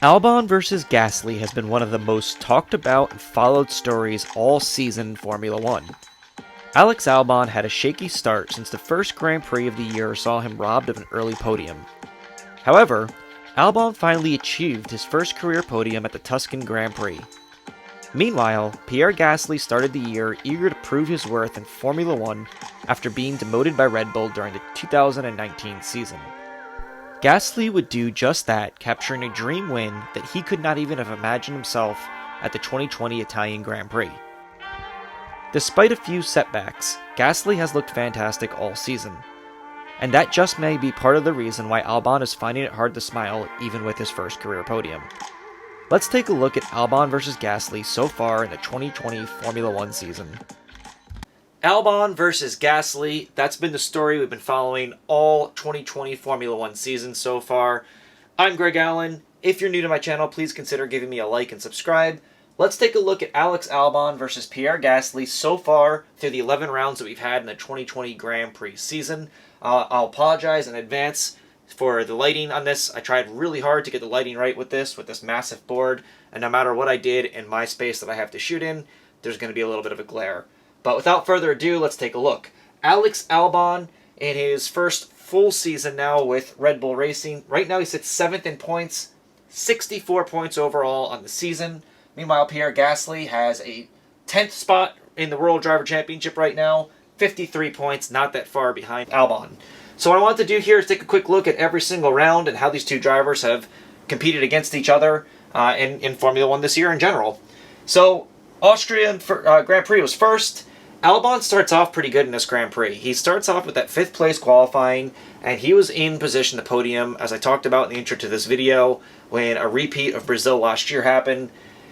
Albon versus Gasly has been one of the most talked about and followed stories all season in Formula One. Alex Albon had a shaky start since the first Grand Prix of the year saw him robbed of an early podium. However, Albon finally achieved his first career podium at the Tuscan Grand Prix. Meanwhile, Pierre Gasly started the year eager to prove his worth in Formula One after being demoted by Red Bull during the 2019 season. Gasly would do just that, capturing a dream win that he could not even have imagined himself at the 2020 Italian Grand Prix. Despite a few setbacks, Gasly has looked fantastic all season, and that just may be part of the reason why Albon is finding it hard to smile even with his first career podium. Let's take a look at Albon versus Gasly so far in the 2020 Formula One season. Albon versus Gasly, that's been the story we've been following all 2020 Formula One season so far. I'm Greg Allen. If you're new to my channel, please consider giving me a like and subscribe. Let's take a look at Alex Albon versus Pierre Gasly so far through the 11 rounds that we've had in the 2020 Grand Prix season. I'll apologize in advance for the lighting on this. I tried really hard to get the lighting right with this massive board, and no matter what I did in my space that I have to shoot in, there's going to be a little bit of a glare. But without further ado, let's take a look. Alex Albon in his first full season now with Red Bull Racing. Right now he sits 7th in points, 64 points overall on the season. Meanwhile, Pierre Gasly has a 10th spot in the World Driver Championship right now, 53 points, not that far behind Albon. So what I want to do here is take a quick look at every single round and how these two drivers have competed against each other in Formula One this year in general. So Austrian Grand Prix was first. Albon starts off pretty good in this Grand Prix. He starts off with that 5th place qualifying, and he was in position to podium, as I talked about in the intro to this video, when a repeat of Brazil last year happened.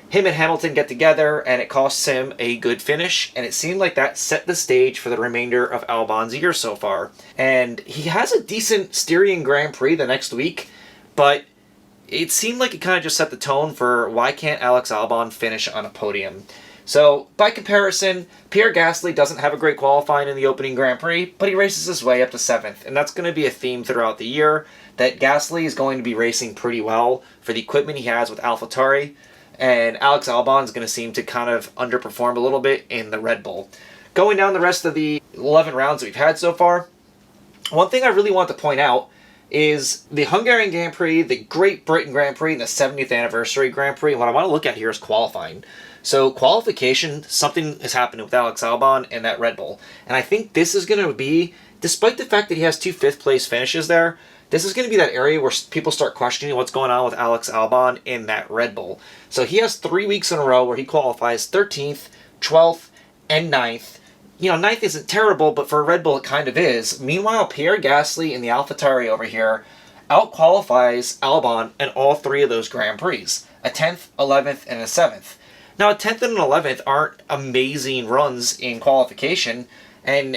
Him and Hamilton get together, and it costs him a good finish, and it seemed like that set the stage for the remainder of Albon's year so far. And he has a decent Styrian Grand Prix the next week, but it seemed like it kind of just set the tone for why can't Alex Albon finish on a podium. So, by comparison, Pierre Gasly doesn't have a great qualifying in the opening Grand Prix, but he races his way up to 7th, and that's going to be a theme throughout the year, that Gasly is going to be racing pretty well for the equipment he has with AlphaTauri, and Alex Albon is going to seem to kind of underperform a little bit in the Red Bull. Going down the rest of the 11 rounds that we've had so far, one thing I really want to point out is the Hungarian Grand Prix, the Great Britain Grand Prix, and the 70th Anniversary Grand Prix. What I want to look at here is qualifying. So qualification, something has happened with Alex Albon and that Red Bull. And I think this is going to be, despite the fact that he has 2 5th place finishes there, this is going to be that area where people start questioning what's going on with Alex Albon in that Red Bull. So he has 3 weeks in a row where he qualifies 13th, 12th, and 9th. You know, 9th isn't terrible, but for a Red Bull it kind of is. Meanwhile, Pierre Gasly in the AlphaTauri over here out-qualifies Albon in all 3 of those Grand Prix. A 10th, 11th, and a 7th. Now, a 10th and an 11th aren't amazing runs in qualification, and,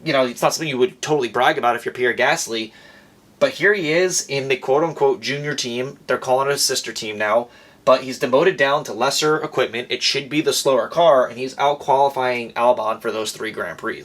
you know, it's not something you would totally brag about if you're Pierre Gasly, but here he is in the quote-unquote junior team. They're calling it a sister team now, but he's demoted down to lesser equipment. It should be the slower car, and he's out-qualifying Albon for those 3 Grand Prix.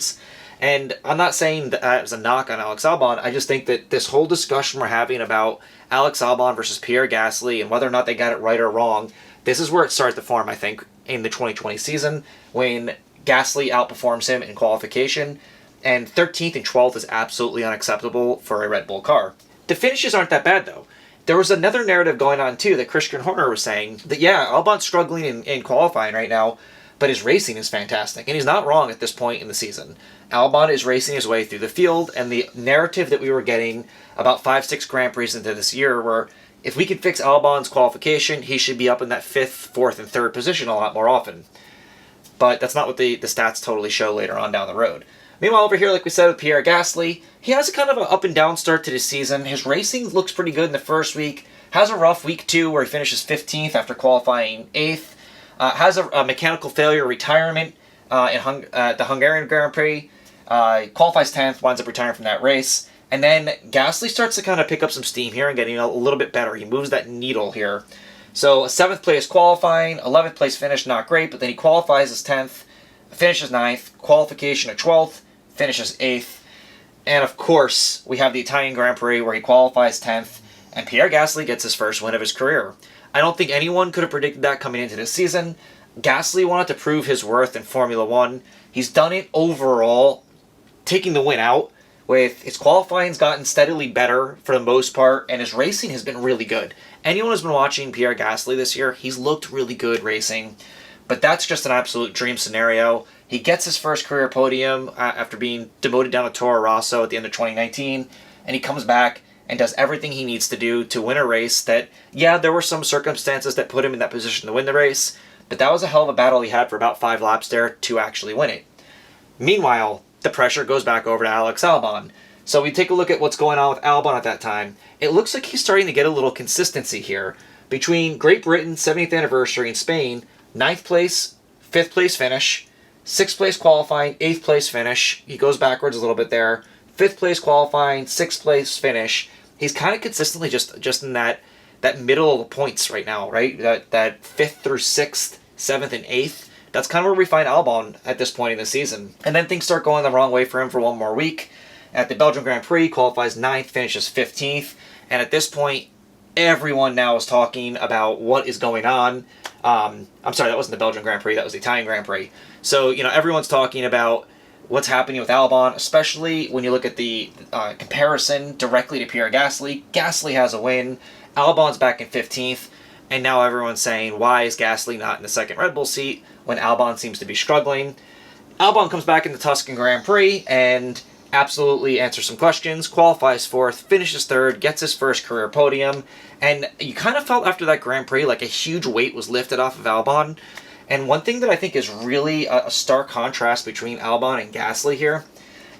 And I'm not saying that as a knock on Alex Albon. I just think that this whole discussion we're having about Alex Albon versus Pierre Gasly and whether or not they got it right or wrong, this is where it starts to form, I think, in the 2020 season when Gasly outperforms him in qualification, and 13th and 12th is absolutely unacceptable for a Red Bull car. The finishes aren't that bad, though. There was another narrative going on, too, that Christian Horner was saying that, yeah, Albon's struggling in qualifying right now, but his racing is fantastic, and he's not wrong at this point in the season. Albon is racing his way through the field, and the narrative that we were getting about 5-6 Grand Prix into this year were, if we can fix Albon's qualification, he should be up in that 5th, 4th, and 3rd position a lot more often. But that's not what the stats totally show later on down the road. Meanwhile, over here, like we said with Pierre Gasly, he has a kind of an up-and-down start to this season. His racing looks pretty good in the first week. Has a rough week 2 where he finishes 15th after qualifying 8th. Has a mechanical failure retirement in the Hungarian Grand Prix. Qualifies 10th, winds up retiring from that race. And then Gasly starts to kind of pick up some steam here and getting a little bit better. He moves that needle here. So a 7th place qualifying, 11th place finish, not great, but then he qualifies as 10th, finishes 9th, qualification at 12th, finishes 8th. And of course, we have the Italian Grand Prix where he qualifies 10th, and Pierre Gasly gets his first win of his career. I don't think anyone could have predicted that coming into this season. Gasly wanted to prove his worth in Formula One. He's done it overall, taking the win out. With his qualifying's gotten steadily better for the most part, and his racing has been really good. Anyone who's been watching Pierre Gasly this year, he's looked really good racing. But that's just an absolute dream scenario. He gets his first career podium after being demoted down to Toro Rosso at the end of 2019, and he comes back and does everything he needs to do to win a race that, yeah, there were some circumstances that put him in that position to win the race, but that was a hell of a battle he had for about 5 laps there to actually win it. Meanwhile, the pressure goes back over to Alex Albon. So we take a look at what's going on with Albon at that time. It looks like he's starting to get a little consistency here. Between Great Britain, 70th anniversary in Spain, 9th place, 5th place finish, 6th place qualifying, 8th place finish. He goes backwards a little bit there. 5th place qualifying, 6th place finish. He's kind of consistently just in that middle of the points right now, right? That 5th through 6th, 7th and 8th. That's kind of where we find Albon at this point in the season. And then things start going the wrong way for him for one more week. At the Belgian Grand Prix, qualifies 9th, finishes 15th. And at this point, everyone now is talking about what is going on. I'm sorry, that wasn't the Belgian Grand Prix, that was the Italian Grand Prix. So, everyone's talking about what's happening with Albon, especially when you look at the comparison directly to Pierre Gasly. Gasly has a win. Albon's back in 15th. And now everyone's saying, why is Gasly not in the second Red Bull seat when Albon seems to be struggling? Albon comes back in the Tuscan Grand Prix and absolutely answers some questions, qualifies 4th, finishes 3rd, gets his first career podium, and you kind of felt after that Grand Prix like a huge weight was lifted off of Albon. And one thing that I think is really a stark contrast between Albon and Gasly here,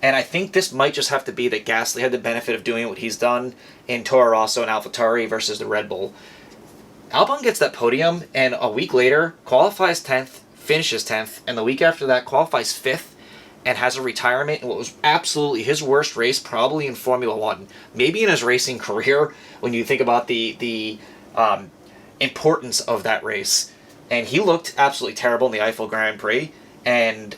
and I think this might just have to be that Gasly had the benefit of doing what he's done in Toro Rosso and AlphaTauri versus the Red Bull. Albon gets that podium, and a week later, qualifies 10th, finishes 10th, and the week after that, qualifies 5th, and has a retirement in what was absolutely his worst race, probably in Formula One. Maybe in his racing career, when you think about the importance of that race. And he looked absolutely terrible in the Eiffel Grand Prix, and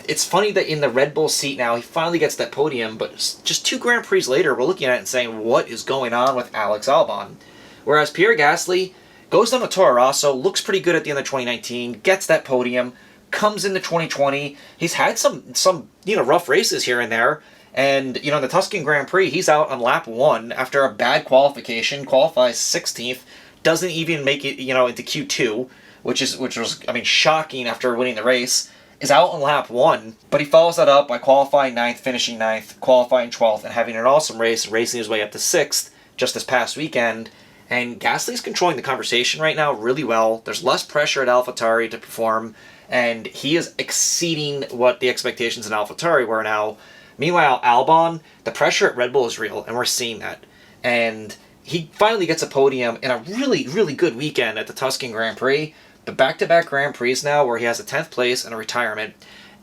it's funny that in the Red Bull seat now, he finally gets that podium, but just 2 Grand Prix later, we're looking at it and saying, what is going on with Alex Albon? Whereas Pierre Gasly goes down to Toro Rosso, looks pretty good at the end of 2019, gets that podium, comes into 2020. He's had some rough races here and there. And, in the Tuscan Grand Prix, he's out on lap 1 after a bad qualification, qualifies 16th, doesn't even make it, into Q2, which was shocking after winning the race, is out on lap 1, but he follows that up by qualifying 9th, finishing 9th, qualifying 12th, and having an awesome race, racing his way up to 6th just this past weekend. And Gasly's controlling the conversation right now really well. There's less pressure at AlphaTauri to perform, and he is exceeding what the expectations in AlphaTauri were now. Meanwhile, Albon, the pressure at Red Bull is real, and we're seeing that. And he finally gets a podium in a really, really good weekend at the Tuscan Grand Prix, but back-to-back Grand Prix now where he has a 10th place and a retirement.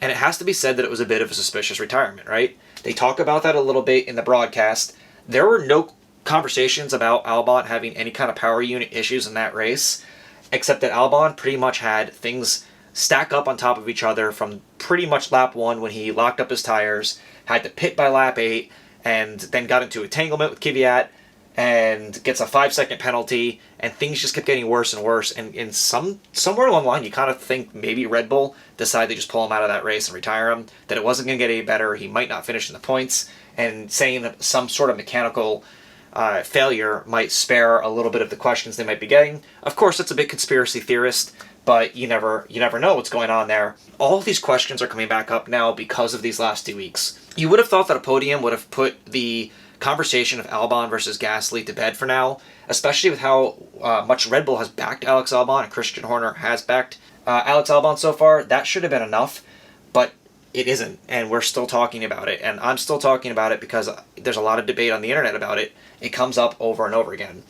And it has to be said that it was a bit of a suspicious retirement, right? They talk about that a little bit in the broadcast. There were no conversations about Albon having any kind of power unit issues in that race, except that Albon pretty much had things stack up on top of each other from pretty much lap 1 when he locked up his tires, had to pit by lap 8, and then got into entanglement with Kvyat, and gets a 5-second penalty, and things just kept getting worse and worse, and somewhere along the line you kind of think maybe Red Bull decided to just pull him out of that race and retire him, that it wasn't going to get any better, he might not finish in the points, and saying that some sort of mechanical failure might spare a little bit of the questions they might be getting. Of course, it's a bit conspiracy theorist, but you never know what's going on there. All of these questions are coming back up now because of these last 2 weeks. You would have thought that a podium would have put the conversation of Albon versus Gasly to bed for now, especially with how much Red Bull has backed Alex Albon and Christian Horner has backed Alex Albon so far. That should have been enough, but it isn't, and we're still talking about it, and I'm still talking about it because there's a lot of debate on the internet about it. It comes up over and over again.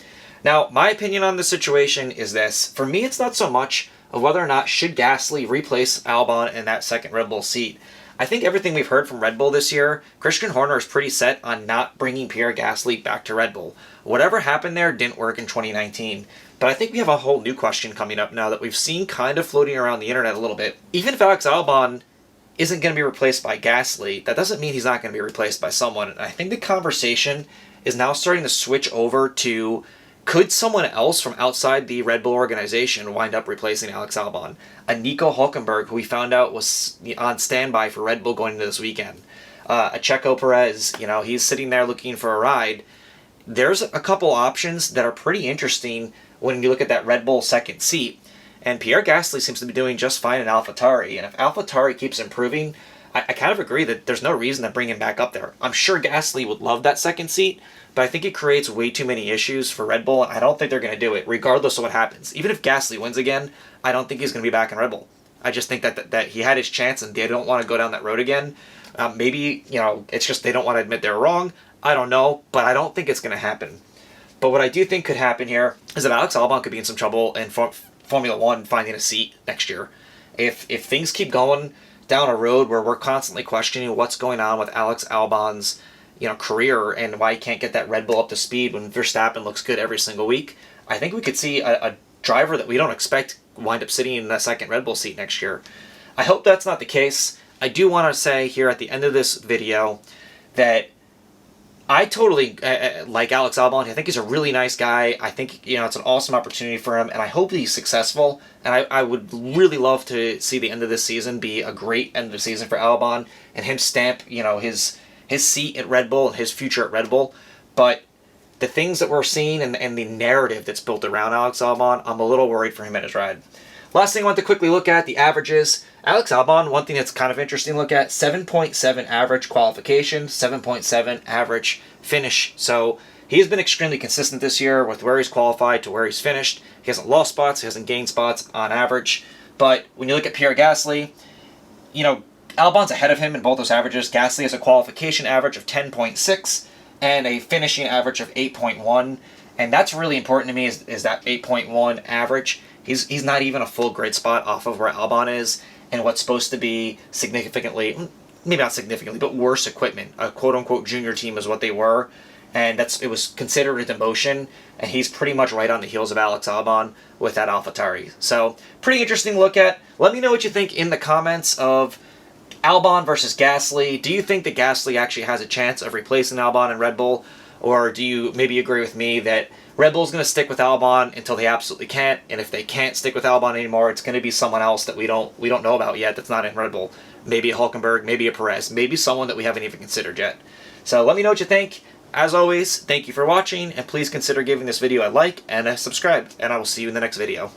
Now, my opinion on the situation is this. For me, it's not so much of whether or not should Gasly replace Albon in that second Red Bull seat. I think everything we've heard from Red Bull this year, Christian Horner is pretty set on not bringing Pierre Gasly back to Red Bull. Whatever happened there didn't work in 2019. But I think we have a whole new question coming up now that we've seen kind of floating around the internet a little bit. Even if Alex Albon isn't going to be replaced by Gasly, that doesn't mean he's not going to be replaced by someone. And I think the conversation is now starting to switch over to Could someone else from outside the Red Bull organization wind up replacing Alex Albon? A Nico Hulkenberg, who we found out was on standby for Red Bull going into this weekend. A Checo Perez, he's sitting there looking for a ride. There's a couple options that are pretty interesting when you look at that Red Bull second seat. And Pierre Gasly seems to be doing just fine in AlphaTauri. And if AlphaTauri keeps improving, I kind of agree that there's no reason to bring him back up there. I'm sure Gasly would love that second seat, but I think it creates way too many issues for Red Bull, and I don't think they're going to do it, regardless of what happens. Even if Gasly wins again, I don't think he's going to be back in Red Bull. I just think that he had his chance, and they don't want to go down that road again. Maybe, it's just they don't want to admit they're wrong. I don't know, but I don't think it's going to happen. But what I do think could happen here is that Alex Albon could be in some trouble in Formula One finding a seat next year. If things keep going down a road where we're constantly questioning what's going on with Alex Albon's career and why he can't get that Red Bull up to speed when Verstappen looks good every single week, I think we could see a driver that we don't expect wind up sitting in that second Red Bull seat next year. I hope that's not the case. I do want to say here at the end of this video that I totally like Alex Albon. I think he's a really nice guy. I think it's an awesome opportunity for him, and I hope he's successful. And I would really love to see the end of this season be a great end of the season for Albon and him stamp his seat at Red Bull and his future at Red Bull. But the things that we're seeing and the narrative that's built around Alex Albon, I'm a little worried for him at his ride. Last thing I want to quickly look at, the averages. Alex Albon, one thing that's kind of interesting to look at, 7.7 average qualification, 7.7 average finish. So he's been extremely consistent this year with where he's qualified to where he's finished. He hasn't lost spots, he hasn't gained spots on average. But when you look at Pierre Gasly, Albon's ahead of him in both those averages. Gasly has a qualification average of 10.6 and a finishing average of 8.1. And that's really important to me is that 8.1 average. He's not even a full grid spot off of where Albon is and what's supposed to be significantly, maybe not significantly, but worse equipment. A quote-unquote junior team is what they were, and it was considered a demotion, and he's pretty much right on the heels of Alex Albon with that AlphaTauri. So, pretty interesting to look at. Let me know what you think in the comments of Albon versus Gasly. Do you think that Gasly actually has a chance of replacing Albon in Red Bull? Or do you maybe agree with me that Red Bull's going to stick with Albon until they absolutely can't, and if they can't stick with Albon anymore, it's going to be someone else that we don't know about yet that's not in Red Bull. Maybe a Hulkenberg, maybe a Perez, maybe someone that we haven't even considered yet. So let me know what you think. As always, thank you for watching, and please consider giving this video a like and a subscribe, and I will see you in the next video.